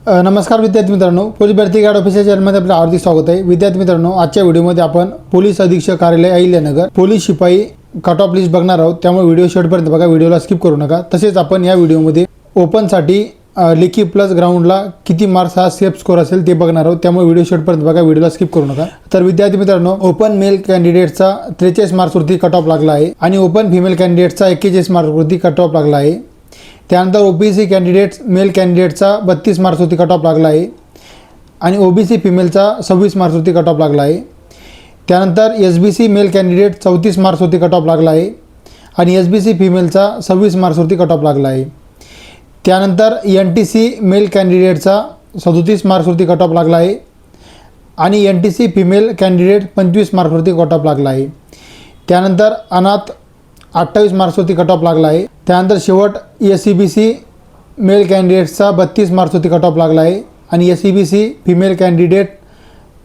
नमस्कार विद्यार्थी मित्रांनो, पोलीस भरती गाईड ऑफिशियल चॅनलमध्ये आपलं हार्दिक स्वागत आहे। विद्यार्थी मित्रांनो, आजच्या व्हिडिओमध्ये आपण पोलीस अधीक्षक कार्यालय अहिल्यानगर पोलीस शिपाई कट ऑफ लिस्ट बघणार आहोत। त्यामुळे व्हिडिओ शेवटपर्यंत बघा, व्हिडिओला स्किप करू नका। तसेच आपण या व्हिडिओमध्ये ओपनसाठी लेखी प्लस ग्राउंडला किती मार्क्स हा सेफ स्कोर असेल ते बघणार आहोत। त्यामुळे व्हिडिओ शेवटपर्यंत बघा, व्हिडिओला स्किप करू नका। तर विद्यार्थी मित्रांनो, ओपन मेल कॅन्डिडेटचा 43 मार्क्सवरती कट ऑफ लागला आहे आणि ओपन फिमेल कॅन्डिडेटचा 41 मार्क्सवरती कट ऑफ लागला आहे। त्यानंतर ओबीसी कॅन्डिडेट्स मेल कॅन्डिडेटचा 32 मार्क्सवरती कट ऑफ लागला आहे आणि ओबीसी फिमेलचा 26 मार्क्सवरती कट ऑफ लागला आहे। त्यानंतर एसबीसी मेल कॅन्डिडेट 34 मार्क्सवरती कट ऑफ लागला आहे आणि एसबीसी फिमेलचा 26 मार्क्सवरती कट ऑफ लागला आहे। त्यानंतर एनटीसी मेल कॅन्डिडेटचा 37 मार्क्सवरती कट ऑफ लागला आहे आणि एनटीसी फिमेल कॅन्डिडेट 25 मार्क्सवरती कट ऑफ लागला आहे। त्यानंतर अनाथ 28 मार्क्सवरती कट ऑफ लागला आहे। त्यानंतर शेवट एसईबीसी मेल कॅन्डिडेटचा 32 मार्क्सवरती कट ऑफ लागला आहे आणि एसईबीसी फिमेल कॅन्डिडेट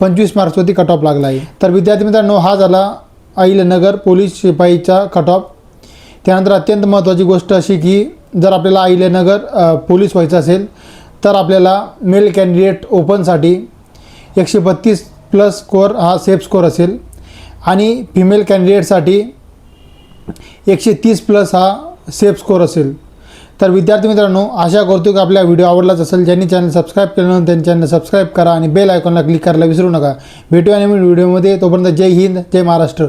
25 मार्क्सवरती कट ऑफ लागला आहे। तर विद्यार्थी मित्रांनो, हा झाला अहिल्यानगर पोलीस शिपाईचा कट ऑफ। त्यानंतर अत्यंत महत्त्वाची गोष्ट अशी की जर आपल्याला अहिल्यानगर पोलीस व्हायचं असेल तर आपल्याला मेल कॅन्डिडेट ओपनसाठी 132 प्लस स्कोअर हा सेफ स्कोअर असेल आणि फिमेल कॅन्डिडेटसाठी 130 प्लस हा सेफ स्कोअर असेल। तर विद्यार्थी मित्रांनो, आशा करतो की आपला व्हिडिओ आवडलाच असेल। ज्यांनी चॅनल सबस्क्राईब केलं नव्हतं त्यांनी चॅनल सबस्क्राईब करा आणि बेल आयकॉनला क्लिक करायला विसरू नका। भेटूया नवीन व्हिडिओमध्ये, तोपर्यंत जय हिंद, जय महाराष्ट्र।